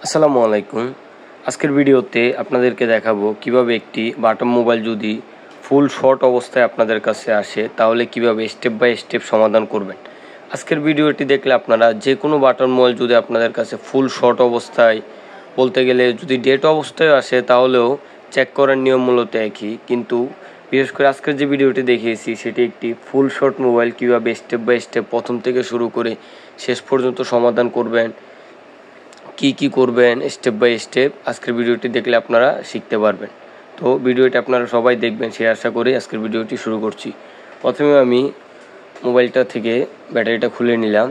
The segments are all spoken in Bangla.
আসসালামু আলাইকুম। আজকের ভিডিওতে আপনাদেরকে দেখাবো কিভাবে একটি বাটন মোবাইল যদি ফুল শর্ট অবস্থায় আপনাদের কাছে আসে তাহলে কিভাবে স্টেপ বাই স্টেপ সমাধান করবেন। আজকের ভিডিওটি দেখলে আপনারা যে কোনো বাটন মোবাইল যদি আপনাদের কাছে ফুল শর্ট অবস্থায়, বলতে গেলে যদি ডেট অবস্থায় আসে তাহলেও চেক করার নিয়ম মূলত একই, কিন্তু বিশেষ করে আজকের যে ভিডিওটি দেখিয়েছি সেটি একটি ফুল শর্ট মোবাইল কিভাবে স্টেপ বাই স্টেপ প্রথম থেকে শুরু করে শেষ পর্যন্ত সমাধান করবেন, কি করবেন স্টেপ বাই স্টেপ আজকের ভিডিওটি দেখলে আপনারা শিখতে পারবেন। তো ভিডিওটি আপনারা সবাই দেখবেন সেই আশা করি আজকের ভিডিওটি শুরু করছি। প্রথমে আমি মোবাইলটা থেকে ব্যাটারিটা খুলে নিলাম।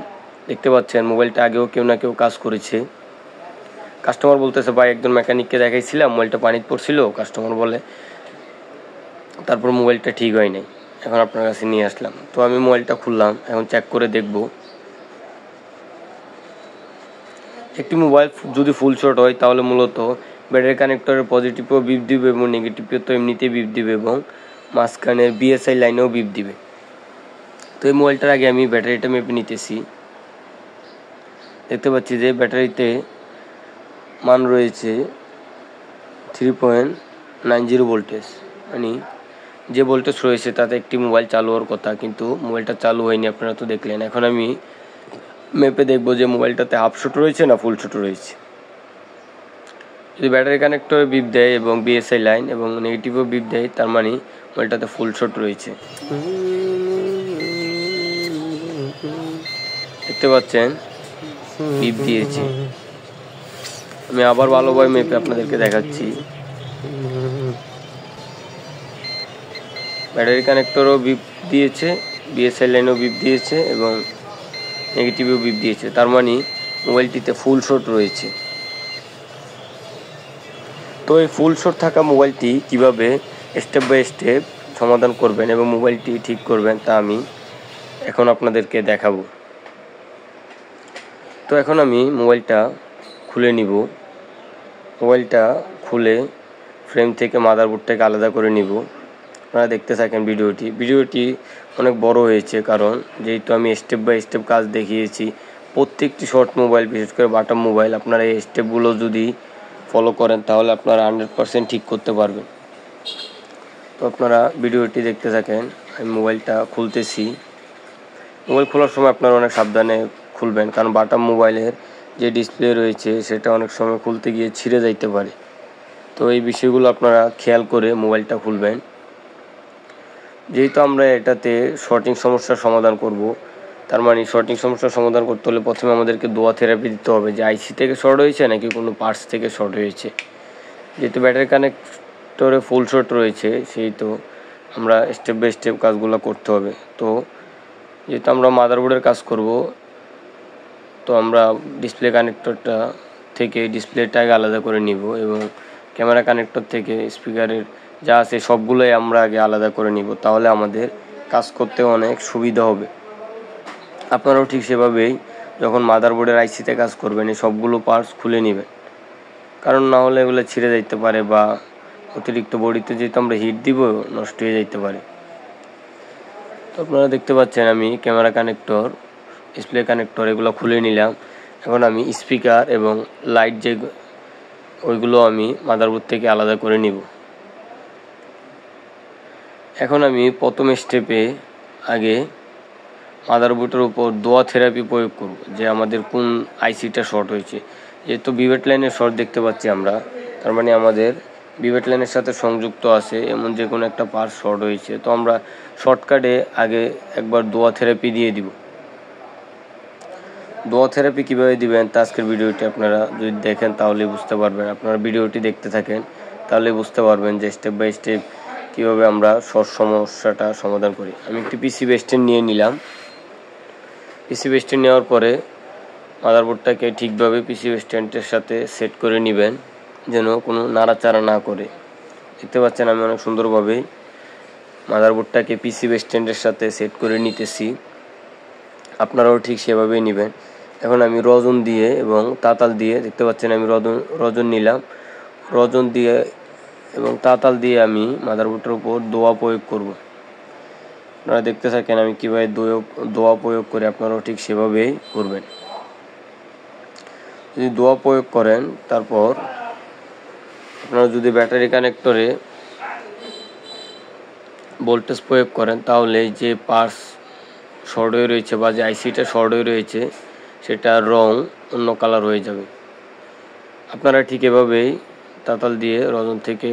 দেখতে পাচ্ছেন মোবাইলটা আগেও কেউ না কেউ কাজ করেছে। কাস্টমার বলতেছে ভাই একজন মেকানিককে দেখাইছিলাম, মোবাইলটা পানিতে পড়ছিল, কাস্টমার বলে, তারপর মোবাইলটা ঠিক হয় নাই, এখন আপনার কাছে নিয়ে আসলাম। তো আমি মোবাইলটা খুললাম, এখন চেক করে দেখব। একটি মোবাইল যদি ফুল শর্ট হয় তাহলে মূলত ব্যাটারি কানেক্টরের পজিটিভও বিপ দিবে এবং নেগেটিভও তো এমনিতেই বিপ দিবে এবং মাঝখানের বিএসআই লাইনেও বিপ দিবে। তো এই মোবাইলটার আগে আমি ব্যাটারিটা মেপে নিতেছি। দেখতে পাচ্ছি যে ব্যাটারিতে মান রয়েছে 3.90 ভোল্টেজ, মানে যে ভোল্টেজ রয়েছে তাতে একটি মোবাইল চালু হওয়ার কথা, কিন্তু মোবাইলটা চালু হয়নি, আপনারা তো দেখলেন। এখন আমি মেপে দেখবো যে মোবাইলটাতে হাফ শট রয়েছে না ফুল শট রয়েছে। যদি ব্যাটারি কানেক্টরে বিপ দেয় এবং বিএসআই লাইন এবং নেগেটিভও বিপ দেয়, তার মানে মোবাইলটাতে ফুল শট রয়েছে। দেখতে পাচ্ছেন বিপ দিয়েছে। আমি আবার ভালোভাবে মেপে আপনাদেরকে দেখাচ্ছি। ব্যাটারি কানেক্টরও বিপ দিয়েছে, বিএসআই লাইনও বিপ দিয়েছে এবং নেগেটিভও বিপ দিয়েছে, তার মানে মোবাইলটিতে ফুল শট রয়েছে। তো এই ফুল শট থাকা মোবাইলটি কিভাবে স্টেপ বাই স্টেপ সমাধান করবেন এবং মোবাইলটি ঠিক করবেন তা আমি এখন আপনাদেরকে দেখাবো। তো এখন আমি মোবাইলটা খুলে নিব। মোবাইলটা খুলে ফ্রেম থেকে মাদারবোর্ডটাকে আলাদা করে নিব। আপনারা দেখতে থাকেন ভিডিওটি অনেক বড় হয়েছে, কারণ যেহেতু আমি স্টেপ বাই স্টেপ কাজ দেখিয়েছি। প্রত্যেকটি শর্ট মোবাইল, বিশেষ করে বাটন মোবাইল, আপনারা এই স্টেপগুলো যদি ফলো করেন তাহলে আপনারা 100% ঠিক করতে পারবেন। তো আপনারা ভিডিওটি দেখতে থাকেন। আমি মোবাইলটা খুলতেছি। মোবাইল খোলার সময় আপনারা অনেক সাবধানে খুলবেন, কারণ বাটন মোবাইলের যে ডিসপ্লে রয়েছে সেটা অনেক সময় খুলতে গিয়ে ছিঁড়ে যাইতে পারে। তো এই বিষয়গুলো আপনারা খেয়াল করে মোবাইলটা খুলবেন। যেহেতু আমরা এটাতে শর্টিং সমস্যার সমাধান করব, তার মানে শর্টিং সমস্যার সমাধান করতে হলে প্রথমে আমাদেরকে দোয়া থেরাপি দিতে হবে যে আইসি থেকে শর্ট হয়েছে নাকি কোনো পার্টস থেকে শর্ট হয়েছে। যেহেতু ব্যাটারি কানেক্টরে ফুল শর্ট রয়েছে, সেই তো আমরা স্টেপ বাই স্টেপ কাজগুলো করতে হবে। তো যেহেতু আমরা মাদারবোর্ডের কাজ করব, তো আমরা ডিসপ্লে কানেক্টরটা থেকে ডিসপ্লেটাকে আলাদা করে নিব এবং ক্যামেরা কানেক্টর থেকে স্পিকারের যা আছে সবগুলোই আমরা আগে আলাদা করে নিব, তাহলে আমাদের কাজ করতে অনেক সুবিধা হবে। আপনারাও ঠিক সেভাবেই যখন মাদারবোর্ডের আইসিতে কাজ করবেন এই সবগুলো পার্টস খুলে নেবেন, কারণ না হলে এগুলো ছিঁড়ে যাইতে পারে বা অতিরিক্ত বডিতে যেহেতু আমরা হিট দিব নষ্ট হয়ে যাইতে পারে। তো আপনারা দেখতে পাচ্ছেন আমি ক্যামেরা কানেক্টর, ডিসপ্লে কানেক্টর এগুলো খুলে নিলাম। এখন আমি স্পিকার এবং লাইট যে ওইগুলো আমি মাদারবোর্ড থেকে আলাদা করে নিব। এখন আমি প্রথম স্টেপে আগে মাদারবোর্ডের উপর দোয়া থেরাপি প্রয়োগ করব যে আমাদের কোন আইসিটা শর্ট হয়েছে। যেহেতু বিভেট লাইনের শর্ট দেখতে পাচ্ছি আমরা, তার মানে আমাদের বিভেট লাইনের সাথে সংযুক্ত আছে এমন যে কোনো একটা পার্ট শর্ট হয়েছে। তো আমরা শর্টকাটে আগে একবার দোয়া থেরাপি দিয়ে দিব। দোয়া থেরাপি কীভাবে দিবেন তা আজকের ভিডিওটি আপনারা যদি দেখেন তাহলে বুঝতে পারবেন। আপনারা ভিডিওটি দেখতে থাকেন তাহলে বুঝতে পারবেন যে স্টেপ বাই স্টেপ কীভাবে আমরা শর্ট সমস্যাটা সমাধান করি। আমি একটি পিসিবি স্ট্যান্ড নিয়ে নিলাম। পিসিবি স্ট্যান্ড নেওয়ার পরে মাদারবোর্ডটাকে ঠিকভাবে পিসিবি স্ট্যান্ডের সাথে সেট করে নেবেন, যেন কোনো নাড়াচাড়া না করে। দেখতে পাচ্ছেন আমি অনেক সুন্দরভাবে মাদারবোর্ডটাকে পিসিবি স্ট্যান্ডের সাথে সেট করে নিতেছি। আপনারাও ঠিক সেভাবেই নেবেন। এখন আমি রজন দিয়ে এবং তাতাল দিয়ে, দেখতে পাচ্ছেন আমি রজন নিলাম। রজন দিয়ে এবং তাতাল দিয়ে আমি মাদারবোর্ডের উপর দোয়া প্রয়োগ করব। আপনারা দেখতে থাকেন আমি কীভাবে দোয়া প্রয়োগ করে, আপনারাও ঠিক সেভাবেই করবেন। যদি দোয়া প্রয়োগ করেন, তারপর আপনারা যদি ব্যাটারি কানেক্টরে ভোল্টেজ প্রয়োগ করেন, তাহলে যে পার্টস শর্ট হয়ে রয়েছে বা যে আইসিটা শর্ট হয়ে রয়েছে সেটার রং অন্য কালার হয়ে যাবে। আপনারা ঠিক এভাবেই তাতাল দিয়ে রজন থেকে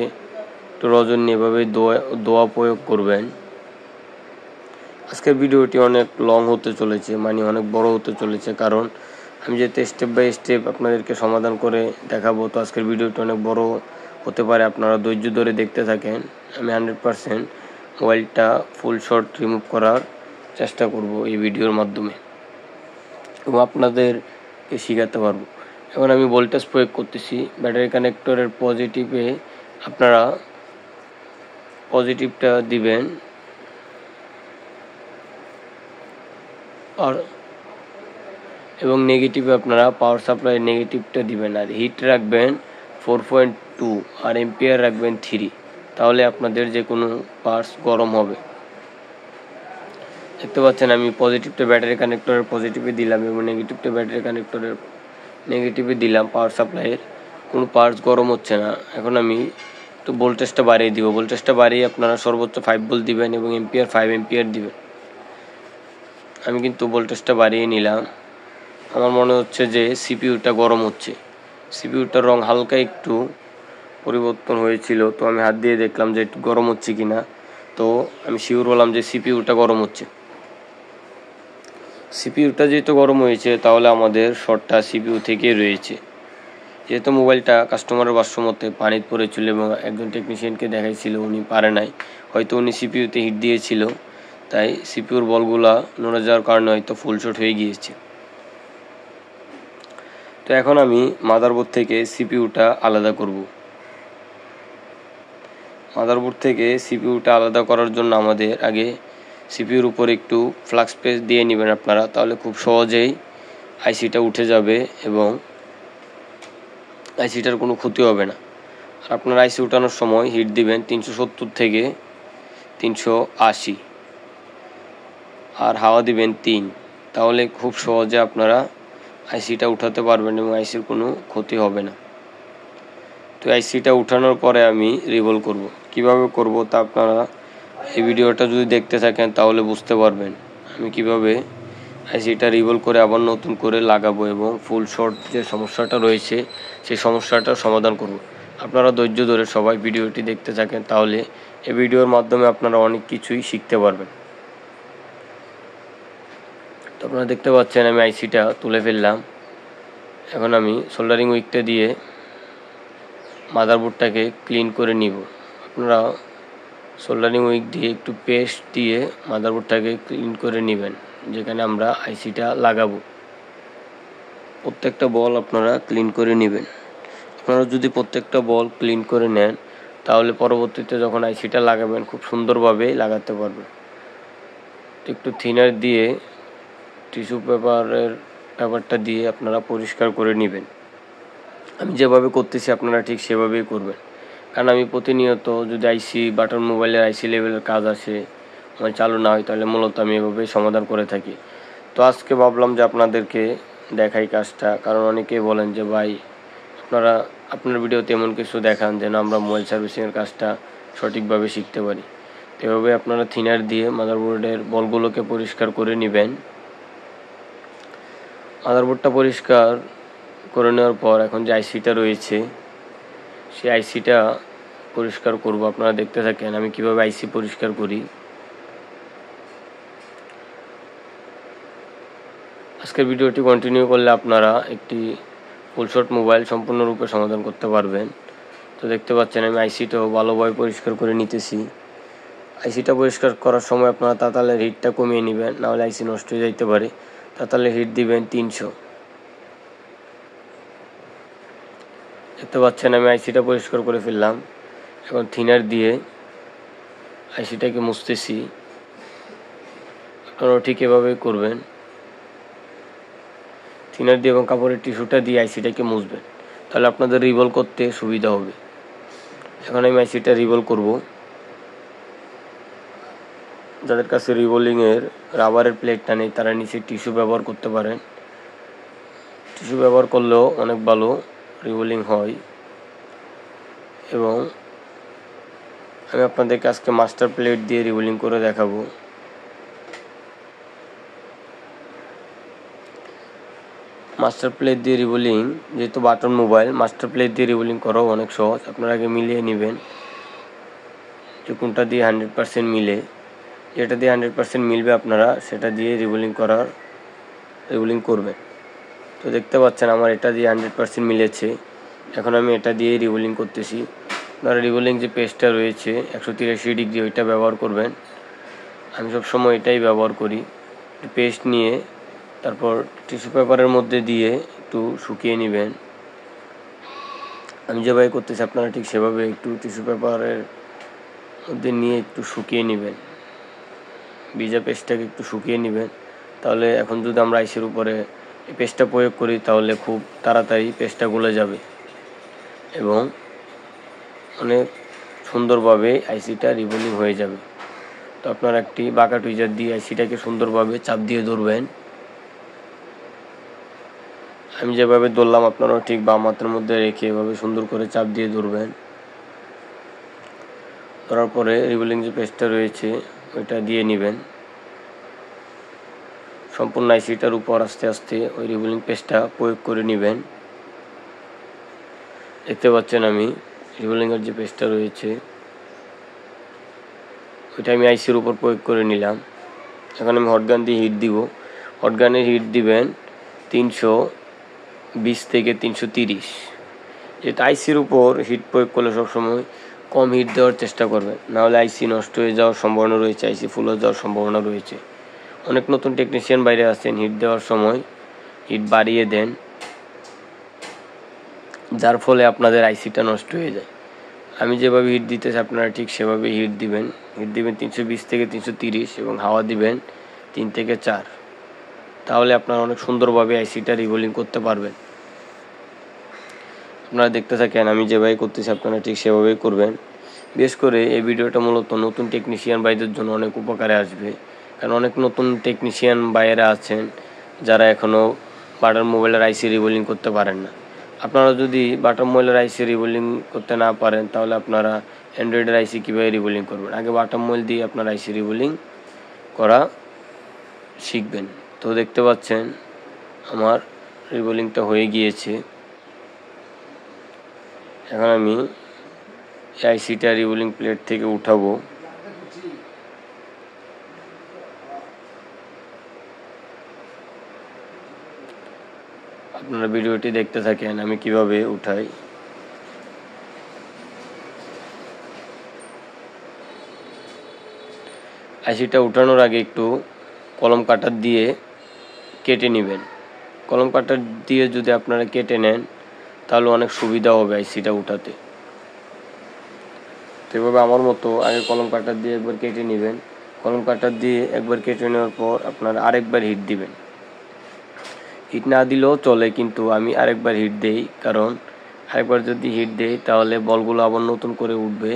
একটু রজন নিয়ে এভাবেই দোয়া প্রয়োগ করবেন। আজকের ভিডিওটি অনেক লং হতে চলেছে, মানে অনেক বড় হতে চলেছে, কারণ আমি যেহেতু স্টেপ বাই স্টেপ আপনাদেরকে সমাধান করে দেখাবো, তো আজকের ভিডিওটি অনেক বড় হতে পারে। আপনারা ধৈর্য ধরে দেখতে থাকেন। আমি 100% মোবাইলটা ফুল শট রিমুভ করার চেষ্টা করব এই ভিডিওর মাধ্যমে এবং আপনাদেরকে শেখাতে পারবো। এখন আমি ভোল্টেজ প্রয়োগ করতেছি ব্যাটারি কানেক্টরের পজিটিভে। আপনারা পজিটিভটা দিবেন আর এবং নেগেটিভে আপনারা পাওয়ার সাপ্লাই নেগেটিভটা দিবেন, আর হিট রাখবেন 4.2 আর এম্পিয়ার রাখবেন 3। তাহলে আপনাদের যে কোনো পার্টস গরম হবে। দেখতে পাচ্ছেন আমি পজিটিভটা ব্যাটারি কানেক্টরের পজিটিভে দিলাম এবং নেগেটিভটা ব্যাটারি কানেক্টরের নেগেটিভে দিলাম। পাওয়ার সাপ্লাইয়ের কোনো পার্টস গরম হচ্ছে না। এখন আমি একটু ভোল্টেজটা বাড়িয়ে দিব। ভোল্টেজটা বাড়িয়ে আপনারা সর্বোচ্চ 5 ভোল্ট দিবেন এবং এম্পিয়ার 5 এম্পিয়ার দিবেন। আমি কিন্তু ভোল্টেজটা বাড়িয়ে নিলাম। আমার মনে হচ্ছে যে সিপিইউটা গরম হচ্ছে। সিপিইউটার রং হালকা একটু পরিবর্তন হয়েছিল, তো আমি হাত দিয়ে দেখলাম যে একটু গরম হচ্ছে কিনা। তো আমি শিওর হলাম যে সিপিইউটা গরম হচ্ছে। সিপিইউটা যেহেতু গরম হয়েছে, তাহলে আমাদের শর্টটা সিপিইউ থেকেই রয়েছে। যেহেতু মোবাইলটা কাস্টমারের ভাষ্যমতে পানিতে পড়েছিল এবং একজন টেকনিশিয়ানকে দেখাইছিল, উনি পারে নাই, হয়তো উনি সিপিইউতে হিট দিয়েছিল, তাই সিপিইউর বলগুলা নড়ে যাওয়ার কারণে হয়তো ফুল শর্ট হয়ে গিয়েছে। তো এখন আমি মাদারবোর্ড থেকে সিপিইউটা আলাদা করব। মাদারবোর্ড থেকে সিপিইউটা আলাদা করার জন্য আমাদের আগে সিপিইউর উপর একটু ফ্লাক্স পেস্ট দিয়ে নেবেন আপনারা, তাহলে খুব সহজেই আইসিটা উঠে যাবে এবং আইসিটার কোনো ক্ষতি হবে না। আর আপনার আইসি উঠানোর সময় হিট দিবেন 370 থেকে 380 আর হাওয়া দিবেন 3। তাহলে খুব সহজে আপনারা আইসিটা উঠাতে পারবেন এবং আইসির কোনো ক্ষতি হবে না। তো আইসিটা উঠানোর পরে আমি রিভলভ করব। কিভাবে করব তা আপনারা এই ভিডিওটা যদি দেখতে থাকেন তাহলে বুঝতে পারবেন আমি কিভাবে আইসিটা রিভলভ করে আবার নতুন করে লাগাবো এবং ফুল শর্ট যে সমস্যাটা রয়েছে সেই সমস্যাটার সমাধান করব। আপনারা ধৈর্য ধরে সবাই ভিডিওটি দেখতে থাকেন, তাহলে এই ভিডিওর মাধ্যমে আপনারা অনেক কিছুই শিখতে পারবেন। তো আপনারা দেখতে পাচ্ছেন আমি আইসিটা তুলে ফেললাম। এখন আমি সোল্ডারিং উইকটা দিয়ে মাদারবোর্ডটাকে ক্লিন করে নিব। আপনারা সোল্ডারিং উইক দিয়ে একটু পেস্ট দিয়ে মাদারবোর্ডটাকে ক্লিন করে নেবেন, যেখানে আমরা আইসিটা লাগাবো। প্রত্যেকটা বল আপনারা ক্লিন করে নেবেন। আপনারা যদি প্রত্যেকটা বল ক্লিন করে নেন, তাহলে পরবর্তীতে যখন আইসিটা লাগাবেন খুব সুন্দরভাবে লাগাতে পারবেন। একটু থিনার দিয়ে টিস্যু পেপারটা দিয়ে আপনারা পরিষ্কার করে নেবেন। আমি যেভাবে করতেছি আপনারা ঠিক সেভাবেই করবেন, কারণ আমি প্রতিনিয়ত যদি আইসি বাটন মোবাইলের আইসি লেভেলের কাজ আসে আমার চালু না হয়, তাহলে মূলত আমি এভাবেই সমাধান করে থাকি। তো আজকে ভাবলাম যে আপনাদেরকে দেখাই কাজটা, কারণ অনেকেই বলেন যে ভাই আপনার ভিডিওতে এমন কিছু দেখান যেন আমরা মোবাইল সার্ভিসিংয়ের কাজটা সঠিকভাবে শিখতে পারি। এভাবে আপনারা থিনার দিয়ে মাদারবোর্ডের বলগুলোকে পরিষ্কার করে নেবেন। মাদারবোর্ডটা পরিষ্কার করে নেওয়ার পর এখন যে আইসিটা রয়েছে সেই আইসিটা পরিষ্কার করব। আপনারা দেখতে থাকেন আমি কিভাবে আইসি পরিষ্কার করি। আজকের ভিডিওটি কন্টিনিউ করলে আপনারা একটি ফুল শট মোবাইল সম্পূর্ণরূপে সমাধান করতে পারবেন। তো দেখতে পাচ্ছেন আমি আইসিটাও ভালোভাবে পরিষ্কার করে নিতেছি। আইসিটা পরিষ্কার করার সময় আপনারা তাতালের হিটটা কমিয়ে নেবেন, নাহলে আইসি নষ্ট হয়ে যাইতে পারে। তাতালের হিট দিবেন 300। দেখতে পাচ্ছেন আমি আইসিটা পরিষ্কার করে ফেললাম। এখন থিনার দিয়ে আইসিটাকে মুছতেছি। আপনারাও ঠিক এভাবেই করবেন। থিনার দিয়ে এবং কাপড়ের টিস্যুটা দিয়ে আইসিটাকে মুছবেন, তাহলে আপনাদের রিভলভ করতে সুবিধা হবে। এখন আমি আইসিটা রিভলভ করব। যাদের কাছে রিভলিংয়ের রাবারের প্লেটটা নেই তারা নিচে টিস্যু ব্যবহার করতে পারেন। টিস্যু ব্যবহার করলেও অনেক ভালো রিবোলিং হয়। এবং আমি আপনাদেরকে আজকে মাস্টার প্লেট দিয়ে রিবোলিং করে দেখাবো। মাস্টার প্লেট দিয়ে রিবোলিং, যেহেতু বাটন মোবাইল, মাস্টার প্লেট দিয়ে রিবোলিং করাও অনেক সহজ। আপনারা আগে মিলিয়ে নেবেন যে কোনটা দিয়ে 100% মিলে। যেটা দিয়ে 100% মিলবে আপনারা সেটা দিয়ে রিবোলিং করবেন। তো দেখতে পাচ্ছেন আমার এটা দিয়ে 100% মিলেছে। এখন আমি এটা দিয়ে রিবোলিং করতেছি। আপনারা রিবোলিং যে পেস্টটা রয়েছে 183 ডিগ্রি, ওইটা ব্যবহার করবেন। আমি সবসময় এটাই ব্যবহার করি। পেস্ট নিয়ে তারপর টিস্যু পেপারের মধ্যে দিয়ে একটু শুকিয়ে নেবেন। আমি যেভাবে করতেছি আপনারা ঠিক সেভাবে একটু টিস্যু পেপারের মধ্যে নিয়ে একটু শুকিয়ে নেবেন। ভিজা পেস্টটাকে একটু শুকিয়ে নেবেন। তাহলে এখন যদি আমরা আইসির উপরে এই পেস্টটা প্রয়োগ করি তাহলে খুব তাড়াতাড়ি পেস্টটা গলে যাবে এবং অনেক সুন্দরভাবে আইসিটা রিবোলিং হয়ে যাবে। তো আপনারা একটি বাঁকা টুইজার দিয়ে আইসিটাকে সুন্দরভাবে চাপ দিয়ে ধরবেন। আমি যেভাবে ধরলাম আপনারাও ঠিক বাম হাতের মধ্যে রেখে এভাবে সুন্দর করে চাপ দিয়ে ধরবেন। ধরার পরে রিবোলিং যে পেস্টটা রয়েছে ওইটা দিয়ে নেবেন। সম্পূর্ণ আইসিটার উপর আস্তে আস্তে ওই রিবোলিং পেস্টটা প্রয়োগ করে নেবেন। দেখতে পাচ্ছেন আমি রিবোলিংয়ের যে পেস্টটা রয়েছে ওইটা আমি আইসির উপর প্রয়োগ করে নিলাম। এখন আমি হটগান দিয়ে হিট দিব। হটগানের হিট দিবেন 320 থেকে 330। যেটা আইসির উপর হিট প্রয়োগ করলে সবসময় কম হিট দেওয়ার চেষ্টা করবেন, নাহলে আইসি নষ্ট হয়ে যাওয়ার সম্ভাবনা রয়েছে, আইসি ফুল হয়ে যাওয়ার সম্ভাবনা রয়েছে। অনেক নতুন টেকনিশিয়ান বাইরে আছেন, হিট দেওয়ার সময় হিট বাড়িয়ে দেন, যার ফলে আপনাদের আইসিটা নষ্ট হয়ে যায়। আমি যেভাবে হিট দিতেছি আপনারা ঠিক সেভাবে হিট দিবেন। হিট দিবেন 320 থেকে 330 এবং হাওয়া দিবেন 3 থেকে 4। তাহলে আপনারা অনেক সুন্দরভাবে আইসিটা রিবোলিং করতে পারবেন। আপনারা দেখতে থাকেন, আমি যেভাবে করতেছি আপনারা ঠিক সেভাবেই করবেন। বিশেষ করে এই ভিডিওটা মূলত নতুন টেকনিশিয়ান ভাইদের জন্য অনেক উপকারে আসবে, কারণ অনেক নতুন টেকনিশিয়ান ভাইয়েরা আছেন যারা এখনও বাটন মোবাইলের আইসি রিবোলিং করতে পারেন না। আপনারা যদি বাটন মোবাইলের আইসি রিবোলিং করতে না পারেন তাহলে আপনারা অ্যান্ড্রয়েডের আইসি কীভাবে রিবোলিং করবেন? আগে বাটন মোবাইল দিয়ে আপনারা আইসি রিবোলিং করা শিখবেন। তো দেখতে পাচ্ছেন আমার রিবোলিংটা হয়ে গিয়েছে। এখন আমি আইসিটা রিবোলিং প্লেট থেকে উঠাবো। আপনারা ভিডিওটি দেখতে থাকেন আমি কিভাবে উঠাই। আইসিটা উঠানোর আগে একটু কলম কাটার দিয়ে কেটে নেবেন। কলম কাটার দিয়ে যদি আপনারা কেটে নেন তাহলে অনেক সুবিধা হবে আইসিটা উঠাতে। তো এভাবে আমার মতো আগে কলম কাটার দিয়ে একবার কেটে নেবেন। কলম কাটার দিয়ে একবার কেটে নেওয়ার পর আপনারা আরেকবার হিট দিবেন। হিট না দিলেও চলে, কিন্তু আমি আরেকবার হিট দেই, কারণ আরেকবার যদি হিট দেই তাহলে বলগুলো আবার নতুন করে উঠবে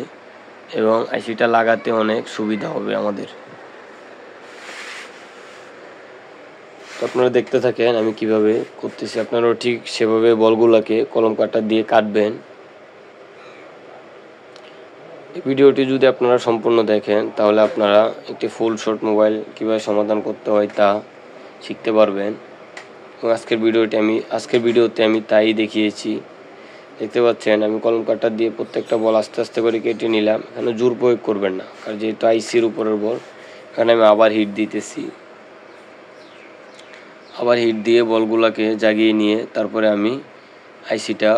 এবং আইসিটা লাগাতে অনেক সুবিধা হবে আমাদের। তো আপনারা দেখতে থাকেন আমি কিভাবে করতেছি, আপনারাও ঠিক সেভাবে বলগুলোকে কলম কাটার দিয়ে কাটবেন। এই ভিডিওটি যদি আপনারা সম্পূর্ণ দেখেন তাহলে আপনারা একটি ফুল শট মোবাইল কীভাবে সমাধান করতে হয় তা শিখতে পারবেন। এবং আজকের ভিডিওতে আমি তাই দেখিয়েছি। দেখতে পাচ্ছেন আমি কলম কাটার দিয়ে প্রত্যেকটা বল আস্তে আস্তে করে কেটে নিলাম। এখানে জোর প্রয়োগ করবেন না, কারণ যেহেতু আইসির উপরের বল, এখানে আমি আবার হিট দিতেছি। আবার হিট দিয়ে বলগুলোকে জাগিয়ে নিয়ে তারপরে আমি আইসিটা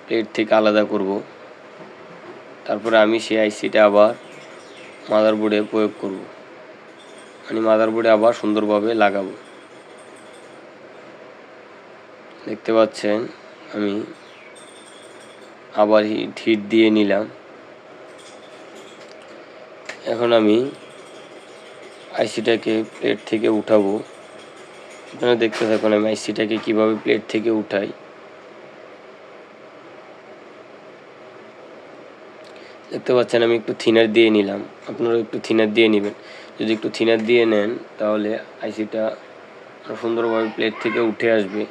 প্লেট থেকে আলাদা করব। তারপরে আমি সেই আইসিটা আবার মাদারবোর্ডে প্রয়োগ করব, মানে মাদারবোর্ডে আবার সুন্দরভাবে লাগাবো। দেখতে পাচ্ছেন আমি আবার হিট দিয়ে নিলাম। এখন আমি আইসিটাকে প্লেট থেকে উঠাবো। আপনারা দেখতে থাকুন আমি আইসিটাকে কিভাবে প্লেট থেকে উঠাই। দেখতে পাচ্ছেন আমি একটু থিনার দিয়ে নিলাম, আপনারা একটু থিনার দিয়ে নেবেন। যদি একটু থিনার দিয়ে নেন তাহলে আইসিটা সুন্দরভাবে প্লেট থেকে উঠে আসবে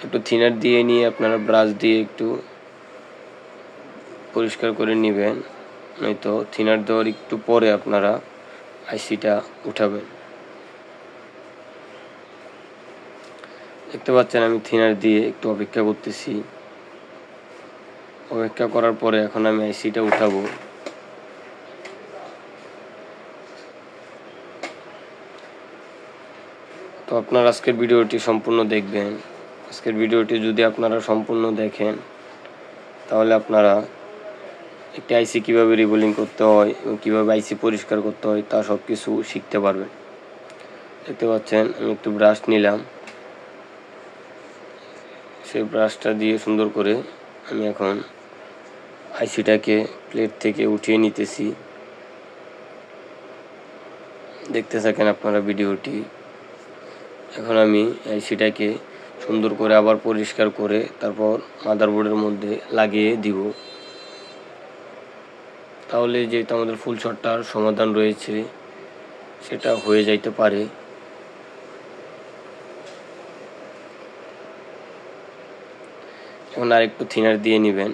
একটু থিনার দিয়ে নিয়ে আপনারা ব্রাশ দিয়ে একটু পরিষ্কার করে নেবেন, নয়তো থিনার দেওয়ার একটু পরে আপনারা আইসিটা উঠাবেন। দেখতে পাচ্ছেন আমি থিনার দিয়ে একটু অপেক্ষা করতেছি। অপেক্ষা করার পরে এখন আমি আইসিটা উঠাবো। তো আপনারা আজকের ভিডিওটি সম্পূর্ণ দেখবেন। আজকের ভিডিওটি যদি আপনারা সম্পূর্ণ দেখেন তাহলে আপনারা একটি আইসি কীভাবে রিবোলিং করতে হয় এবং কীভাবে আইসি পরিষ্কার করতে হয় তা সব কিছু শিখতে পারবেন। দেখতে পাচ্ছেন আমি একটু ব্রাশ নিলাম, সেই ব্রাশটা দিয়ে সুন্দর করে আমি এখন আইসিটাকে প্লেট থেকে উঠিয়ে নিতেছি। দেখতে থাকেন আপনারা ভিডিওটি। এখন আমি আইসিটাকে সুন্দর করে আবার পরিষ্কার করে তারপর মাদারবোর্ডের মধ্যে লাগিয়ে দিব। তাহলে যেহেতু আমাদের ফুল শটটার সমাধান রয়েছে সেটা হয়ে যাইতে পারে। এখন আরেকটু থিনার দিয়ে নেবেন,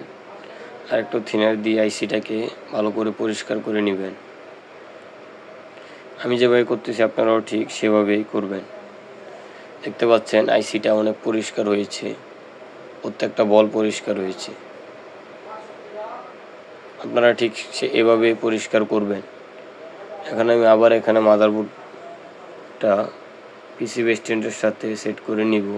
আরেকটু থিনার দিয়ে আইসিটাকে ভালো করে পরিষ্কার করে নেবেন। আমি যেভাবে করতেছি আপনারাও ঠিক সেভাবেই করবেন। দেখতে পাচ্ছেন আইসিটা অনেক পরিষ্কার হয়েছে, প্রত্যেকটা বল পরিষ্কার হয়েছে। আপনারা ঠিক এভাবে পরিষ্কার করবেন। এখন আমি আবার এখানে মাদারবোর্ডটা পিসিবি স্ট্যান্ডের সাথে সেট করে নিব।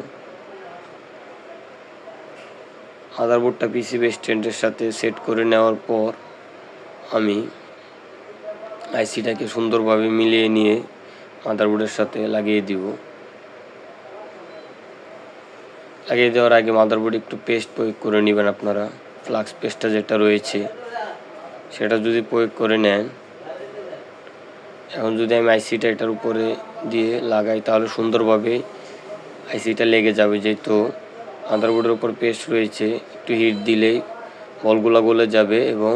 মাদারবোর্ডটা পিসিবি স্ট্যান্ডের সাথে সেট করে নেওয়ার পর আমি আইসিটাকে সুন্দরভাবে মিলিয়ে নিয়ে মাদারবোর্ডের সাথে লাগিয়ে দিব। লাগিয়ে দেওয়ার আগে মাদারবোর্ডে একটু পেস্ট প্রয়োগ করে নেবেন আপনারা। ফ্লাক্স পেস্টটা যেটা রয়েছে সেটা যদি প্রয়োগ করে নেন, এখন যদি আমি আইসিটা এটার উপরে দিয়ে লাগাই তাহলে সুন্দরভাবে আইসিটা লেগে যাবে। যেহেতু মাদারবোর্ডের উপর পেস্ট রয়েছে, একটু হিট দিলেই বলগুলো গলে যাবে এবং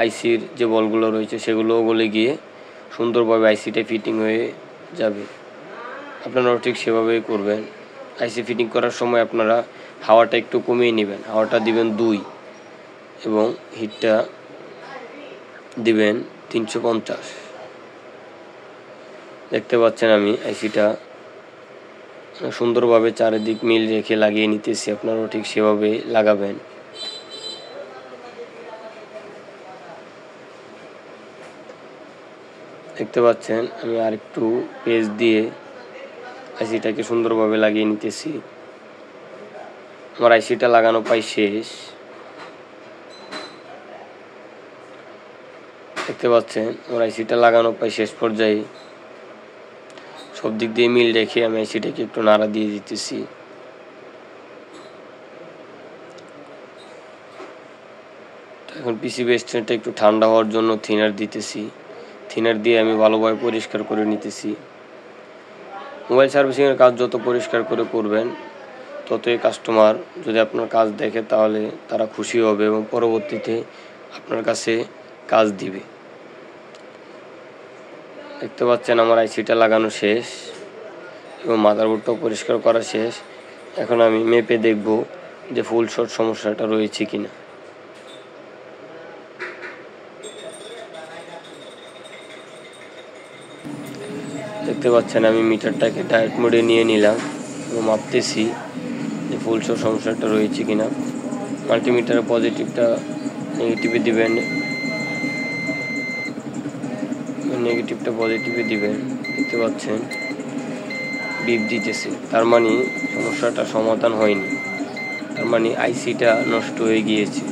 আইসির যে বলগুলো রয়েছে সেগুলোও গলে গিয়ে সুন্দরভাবে আইসিটা ফিটিং হয়ে যাবে। আপনারাও ঠিক সেভাবেই করবেন। আইসি ফিটিং করার সময় আপনারা হাওয়াটা একটু কমিয়ে নেবেন। হাওয়াটা দিবেন 2 এবং হিটটা দিবেন 350। দেখতে পাচ্ছেন আমি আইসিটা সুন্দরভাবে চারিদিক মিল রেখে লাগিয়ে নিতেছি। আপনারাও ঠিক সেভাবে লাগাবেন। দেখতে পাচ্ছেন আমি আরেকটু পেস্ট দিয়ে আইসিটাকে সুন্দরভাবে লাগিয়ে নিতেছি। আমার আইসিটা লাগানো প্রায় শেষ। দেখতে পাচ্ছেন আমার আইসিটা লাগানো প্রায় শেষ পর্যায়ে। সব দিক দিয়ে মিল রেখে আমি আইসিটাকে একটু নাড়া দিয়ে দিতেছি। এখন পিসিবি স্ট্যান্ডটা একটু ঠান্ডা হওয়ার জন্য থিনার দিতেছি। থিনার দিয়ে আমি ভালোভাবে পরিষ্কার করে নিতেছি। মোবাইল সার্ভিসিংয়ের কাজ যত পরিষ্কার করে করবেন ততই কাস্টমার যদি আপনার কাজ দেখে তাহলে তারা খুশি হবে এবং পরবর্তীতে আপনার কাছে কাজ দিবে। দেখতে পাচ্ছেন আমার আইসিটা লাগানো শেষ এবং মাদারবোর্ডটাও পরিষ্কার করা শেষ। এখন আমি মেপে দেখব যে ফুল শট সমস্যাটা রয়েছে কিনা। দেখতে পাচ্ছেন আমি মিটারটাকে ডায়েট মোডে নিয়ে নিলাম এবং মাপতেছি যে ফুল শট সমস্যাটা রয়েছে কিনা। মাল্টিমিটারের পজিটিভটা নেগেটিভে দিবেন, নেগেটিভটা পজিটিভে দিবেন। দেখতে পাচ্ছেন বিপ দিতেছে, তার মানে সমস্যাটা সমাধান হয়নি, তার মানে আইসিটা নষ্ট হয়ে গিয়েছে।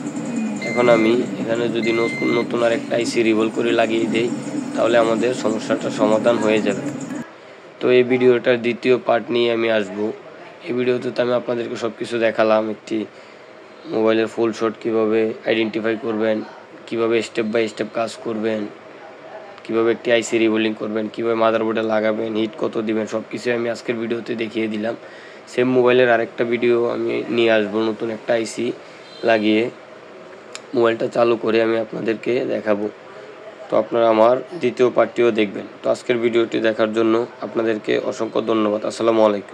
এখন আমি এখানে যদি নতুন আর একটা আইসি রিভল করে লাগিয়ে দেই তাহলে আমাদের সমস্যাটা সমাধান হয়ে যাবে। তো এই ভিডিওটার দ্বিতীয় পার্ট নিয়ে আমি আসব। এই ভিডিওতে তো আমি আপনাদেরকে সব কিছু দেখালাম, একটি মোবাইলের ফুল শট কীভাবে আইডেন্টিফাই করবেন, কীভাবে স্টেপ বাই স্টেপ কাজ করবেন, কীভাবে একটি আইসি রিবোলিং করবেন, কীভাবে মাদারবোর্ডে লাগাবেন, হিট কত দিবেন, সব কিছু আমি আজকের ভিডিওতে দেখিয়ে দিলাম। সেম মোবাইলের আরেকটা ভিডিও আমি নিয়ে আসবো, নতুন একটা আইসি লাগিয়ে মোবাইলটা চালু করে আমি আপনাদেরকে দেখাবো। তো আপনারা আমার দ্বিতীয় পার্টটিও দেখবেন। তো আজকের ভিডিওটি দেখার জন্য আপনাদেরকে অসংখ্য ধন্যবাদ। আসসালামু আলাইকুম।